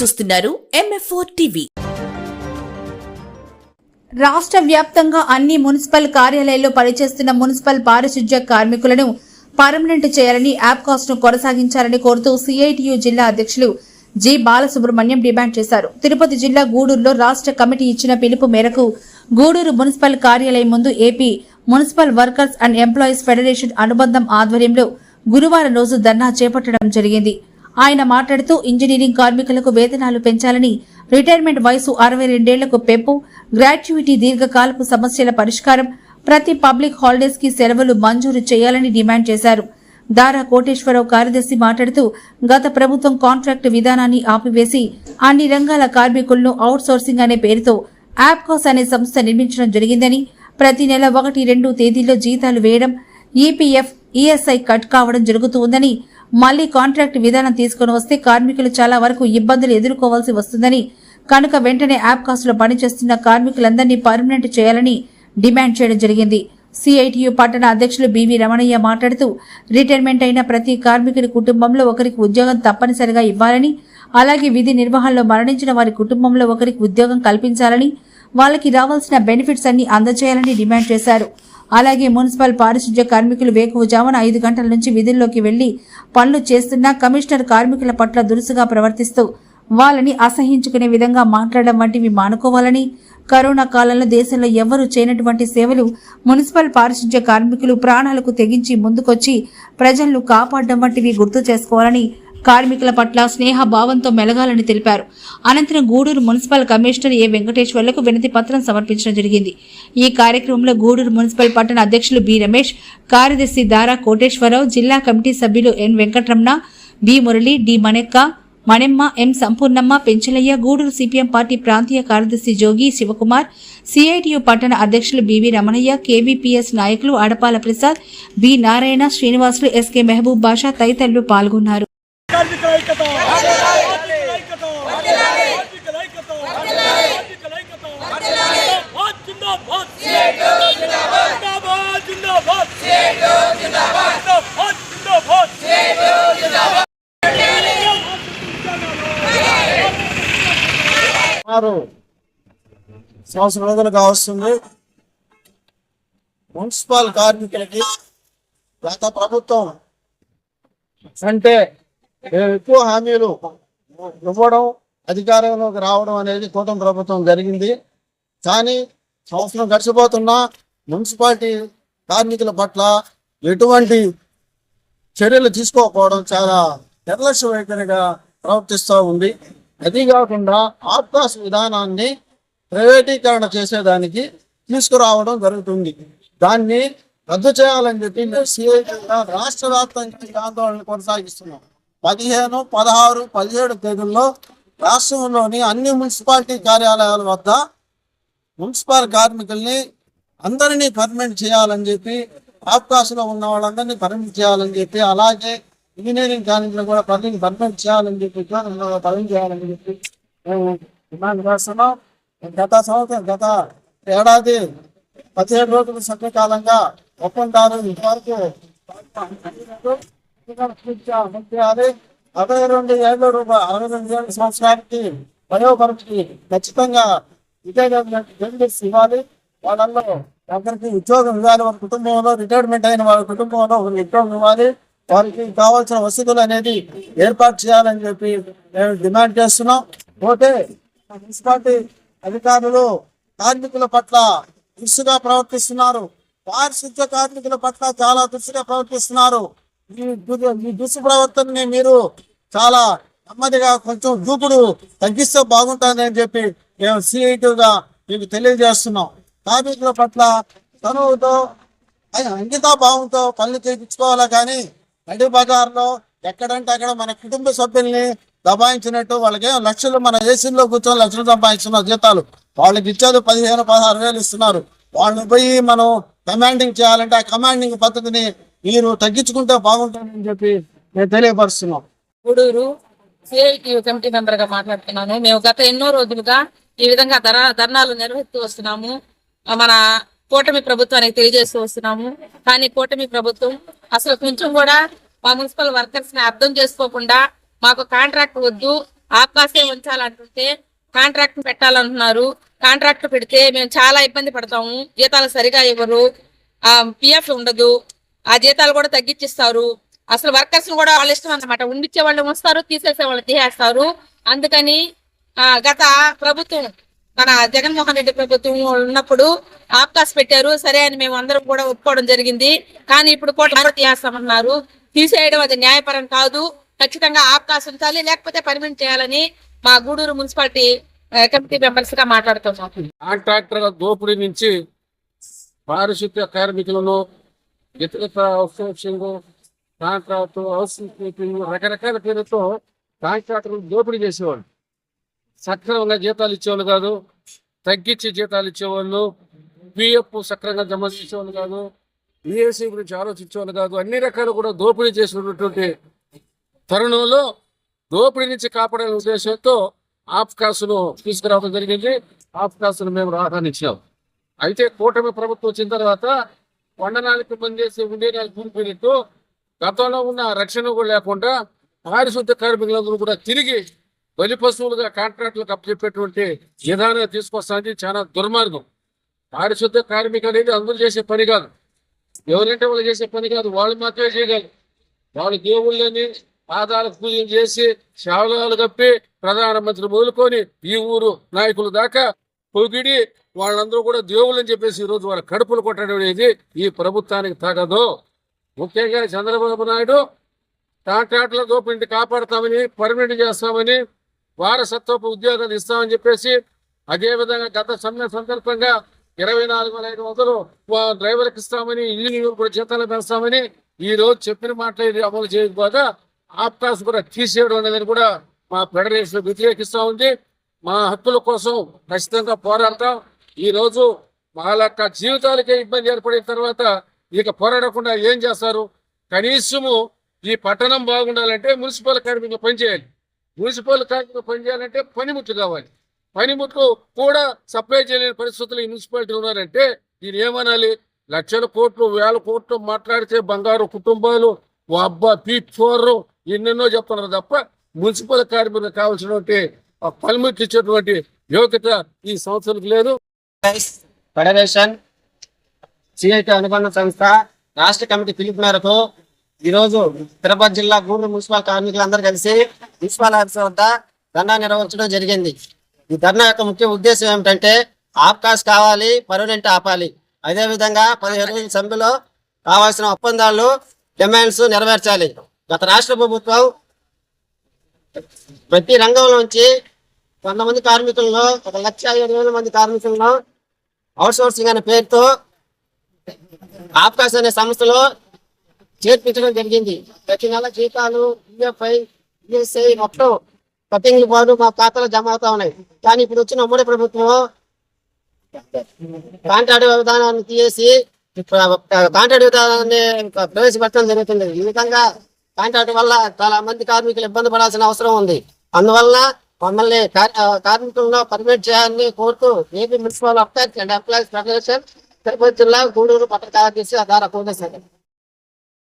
చూస్తున్నారు MF4 TV. రాష్ట్ర వ్యాప్తంగా అన్ని మున్సిపల్ కార్యాలయాల్లో పనిచేస్తున్న మున్సిపల్ పారిశుధ్య కార్మికులను పర్మనెంట్ చేయాలని యాప్కాస్ట్ ను కొనసాగించాలని కోరుతూ సిఐటియు జిల్లా అధ్యక్షులు జి బాలసుబ్రహ్మణ్యం డిమాండ్ చేశారు. తిరుపతి జిల్లా గూడూరులో రాష్ట్ర కమిటీ ఇచ్చిన పిలుపు మేరకు గూడూరు మున్సిపల్ కార్యాలయం ముందు AP municipal workers and employees federation అనుబంధం ఆధ్వర్యంలో గురువారం రోజు ధర్నా చేపట్టడం జరిగింది. ఆయన మాట్లాడుతూ ఇంజనీరింగ్ కార్మికులకు వేతనాలు పెంచాలని, రిటైర్మెంట్ వయసు 62 ఏళ్లకు పెంపు, గ్రాట్యుయిటీ దీర్ఘకాలపు సమస్యల పరిష్కారం, ప్రతి పబ్లిక్ హాలిడేస్ కి సెలవులు మంజూరు చేయాలని డిమాండ్ చేశారు. దారా కోటేశ్వరరావు కార్యదర్శి మాట్లాడుతూ గత ప్రభుత్వం కాంట్రాక్టు విధానాన్ని ఆపివేసి అన్ని రంగాల కార్మికులను అవుట్ సోర్సింగ్ అనే పేరుతో యాప్కాస్ అనే సంస్థ నిర్మించడం జరిగిందని, ప్రతి నెల 1-2 తేదీల్లో జీతాలు వేయడం, ఈపీఎఫ్, ఈఎస్ఐ కట్ కావడం జరుగుతుందని, మళ్లీ కాంట్రాక్ట్ విధానం తీసుకుని వస్తే కార్మికులు చాలా వరకు ఇబ్బందులు ఎదుర్కోవాల్సి వస్తుందని, కనుక వెంటనే యాప్కాస్ట్ లో పనిచేస్తున్న కార్మికులందరినీ పర్మనెంట్ చేయాలని డిమాండ్ చేయడం జరిగింది. సిఐటియు పట్టణ అధ్యక్షులు బివి రమణయ్య మాట్లాడుతూ రిటైర్మెంట్ అయిన ప్రతి కార్మికుడి కుటుంబంలో ఒకరికి ఉద్యోగం తప్పనిసరిగా ఇవ్వాలని, అలాగే విధి నిర్వహణలో మరణించిన వారి కుటుంబంలో ఒకరికి ఉద్యోగం కల్పించాలని, వాళ్ళకి రావాల్సిన బెనిఫిట్స్ అన్ని అందజేయాలని డిమాండ్ చేశారు. అలాగే మున్సిపల్ పారిశుధ్య కార్మికులు వేకువజామున 5 గంటల నుంచి విధుల్లోకి వెళ్లి పనులు చేస్తున్నా కమిషనర్ కార్మికుల పట్ల దురుసుగా ప్రవర్తిస్తూ వాళ్ళని అసహించుకునే విధంగా మాట్లాడడం వంటివి మానుకోవాలని, కరోనా కాలంలో దేశంలో ఎవరూ చేయనటువంటి సేవలు మున్సిపల్ పారిశుధ్య కార్మికులు ప్రాణాలకు తెగించి ముందుకొచ్చి ప్రజలను కాపాడడం వంటివి గుర్తు చేసుకోవాలని, కార్మికుల పట్ల స్నేహ భావంతో మెలగాలని తెలిపారు. అనంతరం గూడూరు మున్సిపల్ కమిషనర్ ఏ వెంకటేశ్వర్లకు వినతి పత్రం సమర్పించడం జరిగింది. ఈ కార్యక్రమంలో గూడూరు మున్సిపల్ పట్టణ అధ్యక్షులు బి రమేష్, కార్యదర్శి దారా కోటేశ్వరరావు, జిల్లా కమిటీ సభ్యులు ఎన్ వెంకటరమణ, బి మురళి, డి మణెక్క, మణెమ్మ, ఎం సంపూర్ణమ్మ, పెంచలయ్య, గూడూరు సిపిఎం పార్టీ ప్రాంతీయ కార్యదర్శి జోగి శివకుమార్, సిఐటియు పట్టణ అధ్యక్షులు బివి రమణయ్య, కేవీపీఎస్ నాయకులు అడపాల ప్రసాద్, బి నారాయణ, శ్రీనివాసులు, ఎస్కే మెహబూబ్ బాషా తదితరులు పాల్గొన్నారు. సంవత్సరం రోజులుగా వస్తుంది. మున్సిపల్ కార్మికులకి గత ప్రభుత్వం అంటే ఎక్కువ హామీలు ఇవ్వడం, అధికారంలోకి రావడం అనేది కూటమి ప్రభుత్వం జరిగింది. కానీ సంవత్సరం గడిచిపోతున్నా మున్సిపాలిటీ కార్మికుల పట్ల ఎటువంటి చర్యలు తీసుకోకపోవడం చాలా నిర్లక్ష్య వైఖరిగా ప్రవర్తిస్తూ ఉంది. అది కాకుండా ఆప్కాస్ విధానాన్ని ప్రైవేటీకరణ చేసేదానికి తీసుకురావడం జరుగుతుంది. దాన్ని రద్దు చేయాలని చెప్పి సిఐటిగా రాష్ట్ర వ్యాప్తంగా ఆందోళన కొనసాగిస్తున్నాం. 15, 16, 17 తేదీల్లో రాష్ట్రంలోని అన్ని మున్సిపాలిటీ కార్యాలయాల వద్ద మున్సిపల్ కార్మికుల్ని అందరినీ పర్మనెంట్ చేయాలని చెప్పి, ఆప్కాస్ లో ఉన్న వాళ్ళందరినీ పర్మనెంట్ చేయాలని చెప్పి, అలాగే ఇంజనీరింగ్ కార్మికులు కూడా పర్మనెంట్ చేయాలని చెప్పి, పర్మనెంట్ చేయాలని చెప్పి మేము డిమాండ్ చేస్తున్నాం. గత ఏడాది 17 రోజుల సంఖ్యకాలంగా ఒప్పందాలు ఇంతవరకు 62 ఏళ్ల సంవత్సరానికి వయోపరిమితికి ఖచ్చితంగా ఇదే బెనిఫిట్స్ ఇవ్వాలి. వాళ్ళల్లో ఒకరికి ఉద్యోగం ఇవ్వాలి, వారి కుటుంబంలో రిటైర్మెంట్ అయిన వారి కుటుంబంలో ఒకరికి ఉద్యోగం ఇవ్వాలి, వారికి కావాల్సిన వసతులు అనేది ఏర్పాటు చేయాలని చెప్పి మేము డిమాండ్ చేస్తున్నాం. పోతే మున్సిపాలిటీ అధికారులు కార్మికుల పట్ల దురుసుగా ప్రవర్తిస్తున్నారు. పారిశుద్ధ్య కార్మికుల పట్ల చాలా దురుసుగా ప్రవర్తిస్తున్నారు. ఈ దురుసు ప్రవర్తనని మీరు చాలా నెమ్మదిగా కొంచెం దూకుడు తగ్గిస్తే బాగుంటుందని చెప్పి మేము సిఐటిగా మీకు తెలియజేస్తున్నాం. కార్మికుల పట్ల చనువుతో, అంకితా భావంతో పనులు చేయించుకోవాలా కానీ నడి బజార్లో ఎక్కడంటే అక్కడ మన కుటుంబ సభ్యుల్ని దబాయించినట్టు వాళ్ళకి లక్షలు, మన ఏసీలో కూర్చొని లక్షలు సంపాదిస్తున్న జీతాలు వాళ్ళకి ఇచ్చేది 15-16 వేలు ఇస్తున్నారు. వాళ్ళని పోయి మనం కమాండింగ్ చేయాలంటే ఆ కమాండింగ్ పద్ధతిని మీరు తగ్గించుకుంటే బాగుంటుందని చెప్పి నేను తెలియపరుస్తున్నాం. గూడూరు సిఐటియు కమిటీ మెంబర్ గా మాట్లాడుతున్నాను. మేము గత ఎన్నో రోజులుగా ఈ విధంగా ధర్నాలు నిర్వహిస్తూ వస్తున్నాము. మన కూటమి ప్రభుత్వానికి తెలియజేస్తూ వస్తున్నాము. కానీ కూటమి ప్రభుత్వం అసలు కొంచెం కూడా మా మున్సిపల్ వర్కర్స్ ని అర్థం చేసుకోకుండా మాకు కాంట్రాక్ట్ వద్దు, ఆప్కాసే ఉంచాలంటుంటే కాంట్రాక్ట్ పెట్టాలంటున్నారు. కాంట్రాక్ట్ పెడితే మేము చాలా ఇబ్బంది పడతాము. జీతాలు సరిగా ఇవ్వరు, పిఎఫ్ ఉండదు, ఆ జీతాలు కూడా తగ్గించిస్తారు. అసలు వర్కర్స్ కూడా వాళ్ళ ఇష్టం అన్నమాట. ఉండిచ్చే వాళ్ళు వస్తారు, తీసేసే వాళ్ళు తీసేస్తారు. అందుకని గత ప్రభుత్వం, మన జగన్మోహన్ రెడ్డి ప్రభుత్వం ఉన్నప్పుడు ఆప్కాస్ పెట్టారు, సరే అని మేము అందరం కూడా ఒప్పుకోవడం జరిగింది. కానీ ఇప్పుడు కూడా తీసేస్తామన్నారు. తీసేయడం అది న్యాయపరం కాదు. ఖచ్చితంగా ఆప్కాస్ ఉంచాలి, లేకపోతే పర్మినెంట్ చేయాలని మా గూడూరు మున్సిపాలిటీ కమిటీ మెంబర్స్ గా మాట్లాడుతున్నాం. కాంట్రాక్టర్ దోపిడీ నుంచి పారిశుద్ధ్య కార్మికులను, ఇతర అవుట్సోర్సింగ్, కాంట్రాక్ట్, హౌసింగ్ కీపింగ్, రకరకాల పేరుతో కాంట్రాక్టర్లు దోపిడీ చేసేవాళ్ళు. సక్రమంగా జీతాలు ఇచ్చేవాళ్ళు కాదు, తగ్గించి జీతాలు ఇచ్చేవాళ్ళు, పిఎఫ్ సక్రమంగా జమ చేసేవాళ్ళు కాదు, ఈఎస్సీ గురించి ఆలోచించేవాళ్ళు కాదు. అన్ని రకాలు కూడా దోపిడీ చేసినటువంటి తరుణంలో దోపిడీ నుంచి కాపాడే ఉద్దేశంతో ఆప్కాస్ను తీసుకురావడం జరిగింది. ఆప్కాస్ను మేము ఆహ్వానించాం. అయితే కూటమి ప్రభుత్వం వచ్చిన తర్వాత 104 మంది ఉండే భూమిపోయినట్టు గతంలో ఉన్న రక్షణ కూడా లేకుండా పారిశుద్ధ్య కార్మికులందరూ కూడా తిరిగి బలి పశువులుగా కాంట్రాక్టులకు అప్పచెప్పేటువంటి విధానం తీసుకొస్తానికి చాలా దుర్మార్గం. పారిశుద్ధ్య కార్మికులు అనేది అందరూ చేసే పని కాదు, ఎవరంటే వాళ్ళు చేసే పని కాదు, వాళ్ళు మాత్రమే చేయగలరు. వాళ్ళు దేవుళ్ళని పాదాలకు పూజలు చేసి శావలాలు కప్పి ప్రధానమంత్రి మొదలుకొని ఈ ఊరు నాయకులు దాకా పొగిడి వాళ్ళందరూ కూడా దేవుళ్ళని చెప్పేసి ఈరోజు వాళ్ళ కడుపులు కొట్టడం అనేది ఈ ప్రభుత్వానికి తగదు. ముఖ్యంగా చంద్రబాబు నాయుడు కాంట్రాక్టుల దోపిడీని కాపాడుతామని, పర్మినెంట్ చేస్తామని, వారసత్వపు ఉద్యోగాలు ఇస్తామని చెప్పేసి, అదేవిధంగా గత సమ్మె సందర్భంగా 24,500 డ్రైవర్కి ఇస్తామని, ఇంజనీర్లు కూడా జీతాలు పెంచుతామని ఈ రోజు చెప్పిన మాట ఇది అమలు చేయకపోగా ఆప్కాస్ కూడా తీసేయడం అనేది కూడా మా ఫెడరేషన్ వ్యతిరేకిస్తూ ఉంది. మా హక్కుల కోసం ఖచ్చితంగా పోరాడతాం. ఈ రోజు వాళ్ళ జీవితాలకే ఇబ్బంది ఏర్పడిన తర్వాత ఇక పోరాడకుండా ఏం చేస్తారు? కనీసము ఈ పట్టణం బాగుండాలంటే మున్సిపల్ కార్మికులు పనిచేయాలి. మున్సిపల్ కార్మికులు పనిచేయాలంటే పనిముట్లు కావాలి. పనిముట్లు కూడా సప్లై చేయలేని పరిస్థితులు ఈ మున్సిపాలిటీ ఉన్నారంటే దీని ఏమనాలి? లక్షల కోట్లు, వేల కోట్లు మాట్లాడితే బంగారు కుటుంబాలు, అబ్బా P4 ఎన్నెన్నో చెప్తున్నారు తప్ప మున్సిపల్ కార్మికులకు కావాల్సినటువంటి పనిముట్లు ఇచ్చేటువంటి యోగ్యత ఈ సంస్థలకు లేదు. ఫెడరేషన్, సిఐటి అనుబంధ సంస్థ రాష్ట్ర కమిటీ పిలుపు మేరకు ఈరోజు తిరుపతి జిల్లా గూడూరు మున్సిపల్ కార్మికులందరూ కలిసి మున్సిపల్ ఆఫీస్ వద్ద ధర్నా నిర్వహించడం జరిగింది. ఈ ధర్నా యొక్క ముఖ్య ఉద్దేశం ఏమిటంటే ఆప్కాస్ కావాలి, పర్మనెంట్ ఆపాలి. అదేవిధంగా 17 సభ్యులు కావాల్సిన ఒప్పందాలు, డిమాండ్స్ నెరవేర్చాలి. గత రాష్ట్ర ప్రభుత్వం ప్రతి రంగంలోంచి కొంతమంది కార్మికులను, 1,07,000 మంది కార్మికులను అవుట్సోర్సింగ్ అనే పేరుతో ఆప్కాస్ అనే సంస్థలో చేర్పించడం జరిగింది. ప్రతి నెల జీతాలు, ఈఎఫ్ఐ, ఈఎస్ఐ మొత్తం కటింగ్లు పాటు మా ఖాతాలో జమ అవుతా ఉన్నాయి. కానీ ఇప్పుడు వచ్చిన ఉమ్మడి ప్రభుత్వం కాంట్రాక్ట్ విధానాన్ని తీసేసి కాంట్రాక్ట్ విధానాన్ని ప్రవేశపెట్టడం జరుగుతుంది. ఈ విధంగా కాంట్రాక్ట్ వల్ల చాలా మంది కార్మికులు ఇబ్బంది పడాల్సిన అవసరం ఉంది. అందువల్ల మమ్మల్ని కార్మికులను పర్మిట్ చేయాలని కోరుతూ AP municipal employees federation Tirupati జిల్లా గూడూరు పట్టణ కార్యదర్శి ఆధార కోటేశ్వర